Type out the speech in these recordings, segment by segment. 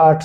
8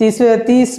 30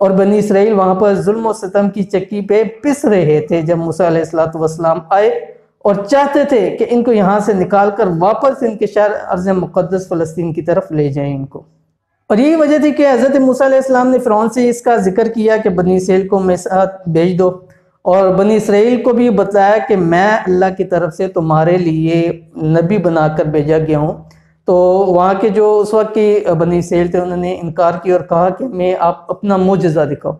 اور بنی اسرائیل وہاں پر ظلم و ستم کی چکی پہ پس رہے تھے جب موسیٰ علیہ السلام آئے اور چاہتے تھے کہ ان کو یہاں سے نکال کر واپس ان کے شہر ارض مقدس فلسطین کی طرف لے جائیں ان کو۔ اور یہی وجہ تھی کہ حضرت موسیٰ علیہ السلام نے فرعون سے اس کا ذکر کیا کہ بنی اسرائیل کو میرے ساتھ بھیج دو، اور بنی اسرائیل کو بھی بتایا کہ میں اللہ کی طرف سے تمہارے لیے نبی بنا کر بھیجا گیا ہوں۔ تو وہاں کے جو اس وقت کی بنی اسرائیل تھے انہوں نے انکار کیا اور کہا کہ میں آپ اپنا معجزہ دکھاؤ۔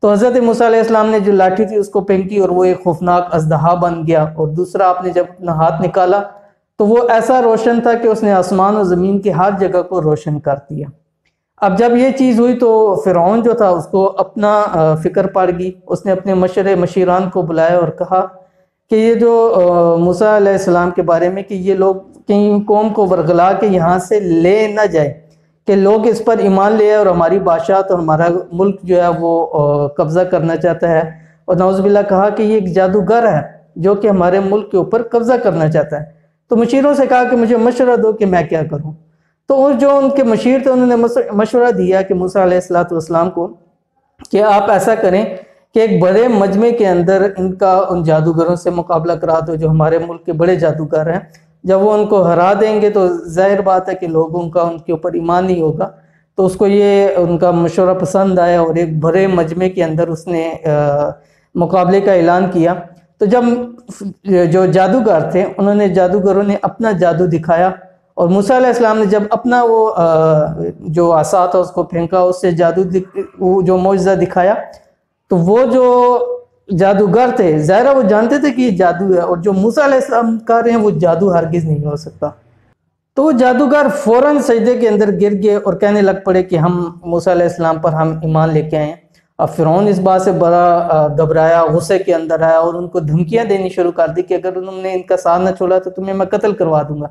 تو حضرت موسیٰ علیہ السلام نے جو لاٹھی تھی اس کو پھینکی اور وہ ایک خوفناک اژدہا بن گیا، اور دوسرا آپ نے جب اپنا ہاتھ نکالا تو وہ ایسا روشن تھا کہ اس نے آسمان و زمین کی ہر جگہ کو روشن کر دیا۔ اب جب یہ چیز ہوئی تو فرعون جو تھا اس کو اپنا فکر پڑ گئی، اس نے اپنے مشیران کو بلایا اور کہا کہ یہ جو موسیٰ علیہ السلام کے بارے میں کہ یہ لوگ کہیں قوم کو ورگلا کے یہاں سے لے نہ جائے، کہ لوگ اس پر ایمان لے اور ہماری بادشاہت اور ہمارا ملک جو ہے وہ قبضہ کرنا چاہتا ہے، اور نعوذ باللہ کہا کہ یہ ایک جادوگر ہے جو کہ ہمارے ملک کے اوپر قبضہ کرنا چاہتا ہے۔ تو مشیروں سے کہا کہ مجھے مشورہ دو کہ میں کیا کروں۔ تو جو ان کے مشیر تھے انہوں نے مشورہ دیا کہ موسیٰ علیہ السلام کو کہ آپ ایسا کریں کہ ایک بڑے مجمع کے اندر ان جادوگروں سے مقابلہ کرا دو جو ہمارے ملک کے بڑے جادوگر ہیں۔ جب وہ ان کو ہرا دیں گے تو ظاہر بات ہے کہ لوگوں کا ان کے اوپر ایمان نہیں ہوگا۔ تو اس کو یہ ان کا مشورہ پسند آیا اور ایک بڑے مجمع کے اندر اس نے مقابلے کا اعلان کیا۔ تو جب جو جادوگر تھے جادوگروں نے اپنا جادو دکھایا، اور موسیٰ علیہ السلام نے جب اپنا وہ جو عصا تھا اس کو پھینکا، اس سے جو معجزہ دکھایا، تو وہ جو جادوگر تھے ظاہرہ وہ جانتے تھے کہ یہ جادو ہے، اور جو موسیٰ علیہ السلام کہہ رہے ہیں وہ جادو ہرگز نہیں ہو سکتا۔ تو وہ جادوگر فوراً سجدے کے اندر گر گئے اور کہنے لگ پڑے کہ ہم موسیٰ علیہ السلام پر ہم ایمان لے کے آئے ہیں۔ اب فرعون اس بات سے بڑا گھبرایا، غصے کے اندر آیا اور ان کو دھمکیاں دینی شروع کر دی کہ اگر انہوں نے ان کا ساتھ نہ چھوڑا تو تمہیں میں قتل کروا دوں گا۔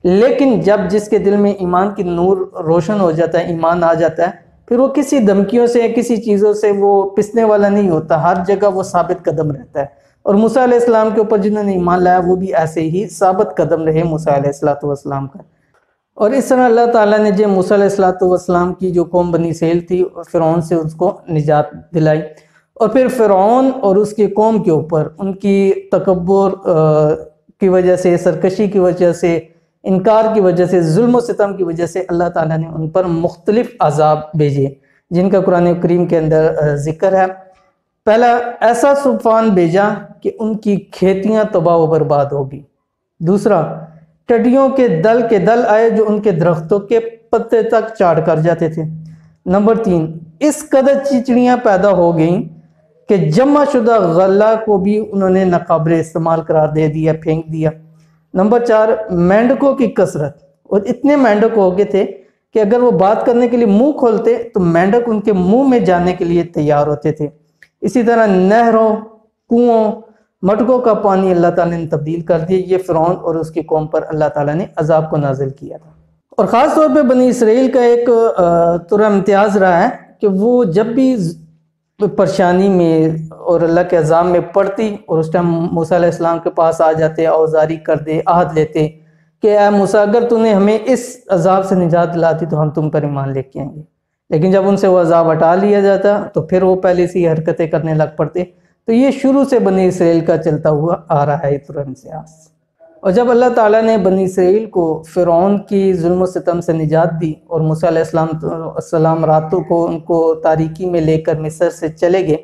لیکن جب جس کے دل میں ایمان کی نور روشن ہو جاتا ہے، ایمان آ جاتا ہے، پھر وہ کسی دھمکیوں سے کسی چیزوں سے وہ پسنے والا نہیں ہوتا، ہر جگہ وہ ثابت قدم رہتا ہے۔ اور موسیٰ علیہ السلام کے اوپر جنہوں نے ایمان لایا وہ بھی ایسے ہی ثابت قدم رہے موسیٰ علیہ السلام کا۔ اور اس طرح اللہ تعالیٰ نے جو موسیٰ علیہ السلام کی جو قوم بنی اسرائیل تھی فرعون سے اس کو نجات دلائی، اور پھر فرعون اور اس کی قوم کے اوپر ان کی تکبر کی وجہ سے، سرکشی کی وجہ سے، انکار کی وجہ سے، ظلم و ستم کی وجہ سے اللہ تعالیٰ نے ان پر مختلف عذاب بھیجے جن کا قرآن کریم کے اندر ذکر ہے۔ پہلا ایسا طوفان بھیجا کہ ان کی کھیتیاں تباہ و برباد ہوگی۔ دوسرا ٹڈیوں کے دل آئے جو ان کے درختوں کے پتے تک چاڑ کر جاتے تھے۔ نمبر 3 اس قدر چیچڑیاں پیدا ہو گئیں کہ جمع شدہ غلہ کو بھی انہوں نے ناقابل استعمال قرار دے دیا، پھینک دیا۔ نمبر 4 مینڈکوں کی کثرت، اور اتنے مینڈک ہو گئے تھے کہ اگر وہ بات کرنے کے لیے منہ کھولتے تو مینڈک ان کے منہ میں جانے کے لیے تیار ہوتے تھے۔ اسی طرح نہروں، کنووں، مٹکوں کا پانی اللہ تعالیٰ نے تبدیل کر دیا۔ یہ فرعون اور اس کی قوم پر اللہ تعالیٰ نے عذاب کو نازل کیا تھا۔ اور خاص طور پہ بنی اسرائیل کا ایک طرح امتیاز رہا ہے کہ وہ جب بھی پریشانی میں اور اللہ کے عذاب میں پڑتی اور اس ٹائم موسیٰ علیہ السلام کے پاس آ جاتے، اوزاری کر دے، عہد لیتے کہ اے موسیٰ اگر تو نے ہمیں اس عذاب سے نجات دلاتی تو ہم تم پر ایمان لے کے آئیں گے۔ لیکن جب ان سے وہ عذاب ہٹا لیا جاتا تو پھر وہ پہلے سے حرکتیں کرنے لگ پڑتے۔ تو یہ شروع سے بنی اسرائیل کا چلتا ہوا آ رہا ہے امتیاز۔ اور جب اللہ تعالیٰ نے بنی اسرائیل کو فرعون کی ظلم و ستم سے نجات دی اور موسیٰ علیہ السلام راتوں کو ان کو تاریکی میں لے کر مصر سے چلے گئے،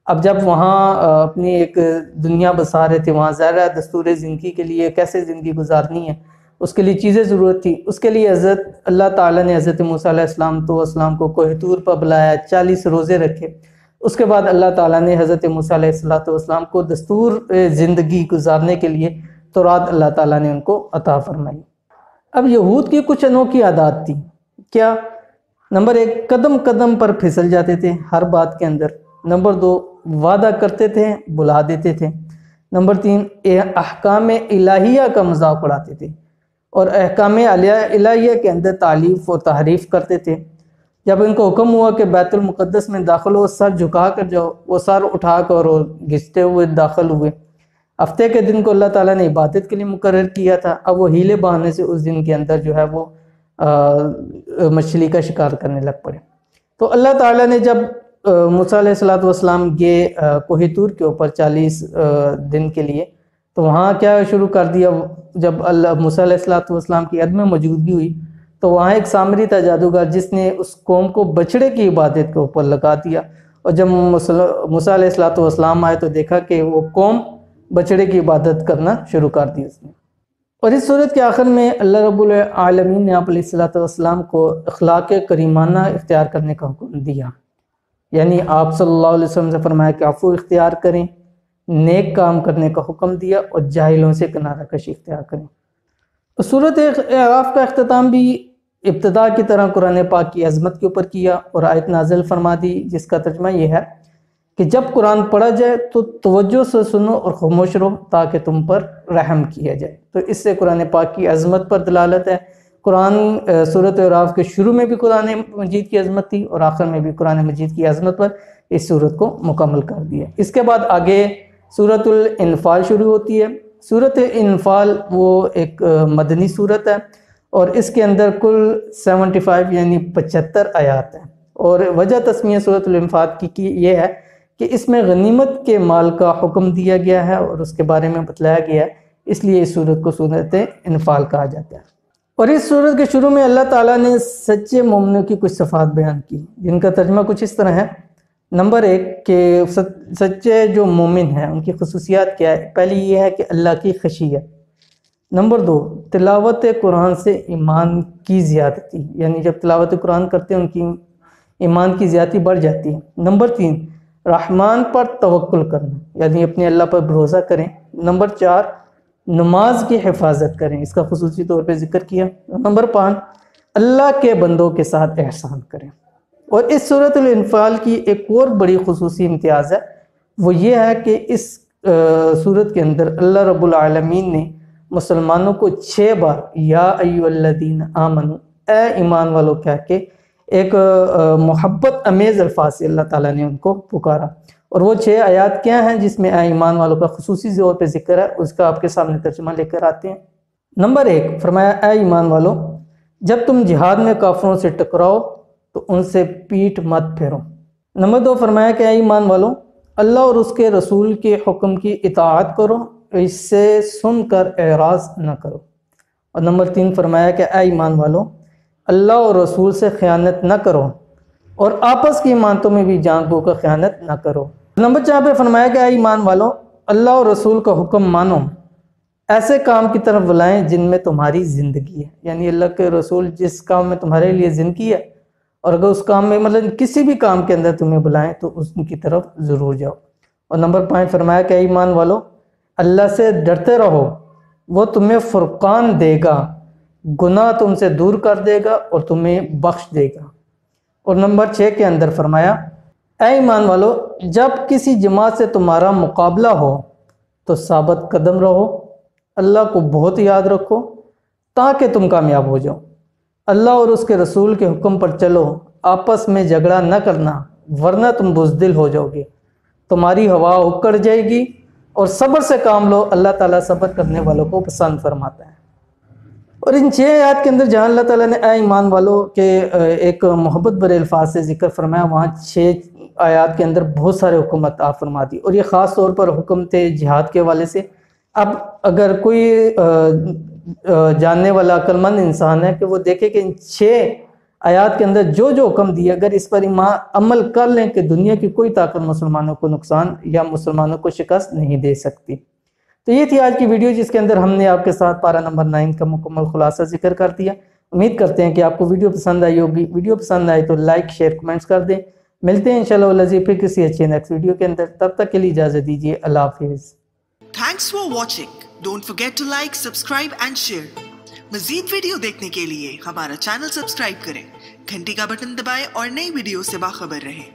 اب جب وہاں اپنی ایک دنیا بسا رہے تھے، وہاں ظاہر دستور زندگی کے لیے کیسے زندگی گزارنی ہے، اس کے لیے چیزیں ضرورت تھی۔ اس کے لیے اللہ تعالیٰ نے حضرت موسیٰ علیہ السلام کو کوہ طور پر بلایا، 40 روزے رکھے۔ اس کے بعد اللہ تعالیٰ نے حضرت موسیٰ علیہ السلام کو دستور زندگی گزارنے کے لیے تورات اللہ تعالیٰ نے ان کو عطا فرمائی۔ اب یہود کی کچھ انوکھی عادات تھی۔ کیا؟ نمبر 1 قدم قدم پر پھسل جاتے تھے ہر بات کے اندر۔ نمبر 2 وعدہ کرتے تھے، بلا دیتے تھے۔ نمبر 3 احکام الہیہ کا مذاق اڑاتے تھے، اور احکام الہیہ کے اندر تعلیف و تحریف کرتے تھے۔ جب ان کو حکم ہوا کہ بیت المقدس میں داخل ہو، سر جھکا کر جاؤ، وہ سر اٹھا کر اور گھستے ہوئے داخل ہوئے۔ ہفتے کے دن کو اللہ تعالیٰ نے عبادت کے لیے مقرر کیا تھا، اب وہ ہیلے بہانے سے اس دن کے اندر جو ہے وہ مچھلی کا شکار کرنے لگ پڑے۔ تو اللہ تعالیٰ نے جب موسیٰ علیہ السلام گئے کوہ طور کے اوپر 40 دن کے لیے، تو وہاں کیا شروع کر دیا، جب موسیٰ علیہ السلام کی عدم موجودگی ہوئی تو وہاں ایک سامری تھا جادوگر، جس نے اس قوم کو بچڑے کی عبادت کے اوپر لگا دیا، اور جب موسیٰ علیہ السلام آئے تو دیکھا کہ وہ قوم بچڑے کی عبادت کرنا شروع کر دی اس نے۔ اور اس صورت کے آخر میں اللہ رب العالمین نے آپ علیہ السلام کو اخلاق کریمانہ اختیار کرنے کا حکم دیا، یعنی آپ صلی اللہ علیہ وسلم سے فرمایا کہ عفو اختیار کریں، نیک کام کرنے کا حکم دیا، اور جاہلوں سے کنارہ کشی اختیار کریں۔ سورۃ اعراف کا اختتام بھی ابتدا کی طرح قرآن پاک کی عظمت کے اوپر کیا اور آیت نازل فرما دی، جس کا ترجمہ یہ ہے کہ جب قرآن پڑھا جائے تو توجہ سے سنو اور خاموش رہو تاکہ تم پر رحم کیا جائے۔ تو اس سے قرآن پاک کی عظمت پر دلالت ہے۔ قرآن سورۃ اعراف کے شروع میں بھی قرآن مجید کی عظمت تھی اور آخر میں بھی قرآن مجید کی عظمت پر اس سورت کو مکمل کر دیا۔ اس کے بعد آگے سورۃ الانفال شروع ہوتی ہے۔ سورۃ الانفال وہ ایک مدنی سورت ہے اور اس کے اندر کل 75 یعنی 75 آیات ہیں، اور وجہ تسمیہ سورۃ الانفال کی یہ ہے کہ اس میں غنیمت کے مال کا حکم دیا گیا ہے اور اس کے بارے میں بتلایا گیا ہے، اس لیے اس سورت کو سورۃ انفال کہا جاتا ہے۔ اور اس سورت کے شروع میں اللہ تعالیٰ نے سچے مومنوں کی کچھ صفات بیان کی، جن کا ترجمہ کچھ اس طرح ہے۔ نمبر 1 کہ سچے جو مومن ہیں ان کی خصوصیات کیا ہے؟ پہلی یہ ہے کہ اللہ کی خشیت۔ نمبر 2 تلاوت قرآن سے ایمان کی زیادتی، یعنی جب تلاوت قرآن کرتے ہیں ان کی ایمان کی زیادتی بڑھ جاتی ہے۔ نمبر 3 رحمان پر توکل کرنا، یعنی اپنے اللہ پر بھروسہ کریں۔ نمبر 4 نماز کی حفاظت کریں، اس کا خصوصی طور پہ ذکر کیا۔ نمبر 5 اللہ کے بندوں کے ساتھ احسان کریں۔ اور اس سورۃ الانفال کی ایک اور بڑی خصوصی امتیاز ہے، وہ یہ ہے کہ اس سورت کے اندر اللہ رب العالمین نے مسلمانوں کو 6 بار یا ایھا الذین آمنو، اے ایمان والو کہہ کے ایک محبت امیز الفاظ سے اللہ تعالیٰ نے ان کو پکارا۔ اور وہ 6 آیات کیا ہیں جس میں اے ایمان والوں کا خصوصی طور پہ ذکر ہے، اس کا آپ کے سامنے ترجمہ لے کر آتے ہیں۔ نمبر 1 فرمایا اے ایمان والو، جب تم جہاد میں کافروں سے ٹکراؤ تو ان سے پیٹھ مت پھیرو۔ نمبر 2 فرمایا کہ اے ایمان والو، اللہ اور اس کے رسول کے حکم کی اطاعت کرو، اس سے سن کر اعراض نہ کرو۔ اور نمبر 3 فرمایا کہ اے ایمان والو، اللہ اور رسول سے خیانت نہ کرو اور آپس کی امانتوں میں بھی جان بوجھ کر خیانت نہ کرو۔ نمبر 4 پہ فرمایا کہ اے ایمان والو، اللہ اور رسول کا حکم مانو، ایسے کام کی طرف بلائیں جن میں تمہاری زندگی ہے، یعنی اللہ کے رسول جس کام میں تمہارے لیے زندگی ہے، اور اگر اس کام میں کسی بھی کام کے اندر تمہیں بلائیں تو اس کی طرف ضرور جاؤ۔ اور نمبر 5 فرمایا کہ اے ایمان والو، اللہ سے ڈرتے رہو، وہ تمہیں فرقان دے گا، گناہ تم سے دور کر دے گا اور تمہیں بخش دے گا۔ اور نمبر 6 کے اندر فرمایا اے ایمان والو، جب کسی جماعت سے تمہارا مقابلہ ہو تو ثابت قدم رہو، اللہ کو بہت یاد رکھو تاکہ تم کامیاب ہو جاؤ، اللہ اور اس کے رسول کے حکم پر چلو، آپس میں جھگڑا نہ کرنا ورنہ تم بزدل ہو جاؤ گے، تمہاری ہوا اکڑ جائے گی، اور صبر سے کام لو، اللہ تعالیٰ صبر کرنے والوں کو پسند فرماتا ہے۔ اور ان 6 آیات کے اندر جہاں اللہ تعالیٰ نے اے ایمان والوں کے ایک محبت بھرے الفاظ سے ذکر فرمایا، وہاں 6 آیات کے اندر بہت سارے حکم عطا فرما دی، اور یہ خاص طور پر حکم تھے جہاد کے حوالے سے۔ اب اگر کوئی جاننے والا عقل مند انسان ہے کہ وہ دیکھے کہ ان 6 آیات کے اندر جو حکم دیے، اگر اس پر عمل کر لیں کہ دنیا کی کوئی طاقت مسلمانوں کو نقصان یا مسلمانوں کو شکست نہیں دے سکتی۔ تو یہ تھی آج کی ویڈیو، جس کے اندر ہم نے آپ کے ساتھ پارہ نمبر 9 کا مکمل خلاصہ ذکر کر دیا۔ امید کرتے ہیں کہ آپ کو ویڈیو پسند آئی ہوگی۔ ویڈیو پسند آئی تو لائک، شیئر، کمنٹس کر دیں۔ ملتے ہیں انشاءاللہ پھر کسی اچھے نیکسٹ ویڈیو کے اندر، تب تک کے لیے اجازت دیجیے، اللہ حافظ۔ Thanks for watching. Don't forget to like, subscribe and share. مزید ویڈیو دیکھنے کے لیے ہمارا چینل سبسکرائب کریں، گھنٹی کا بٹن دبائیں اور نئی ویڈیو سے باخبر رہیں۔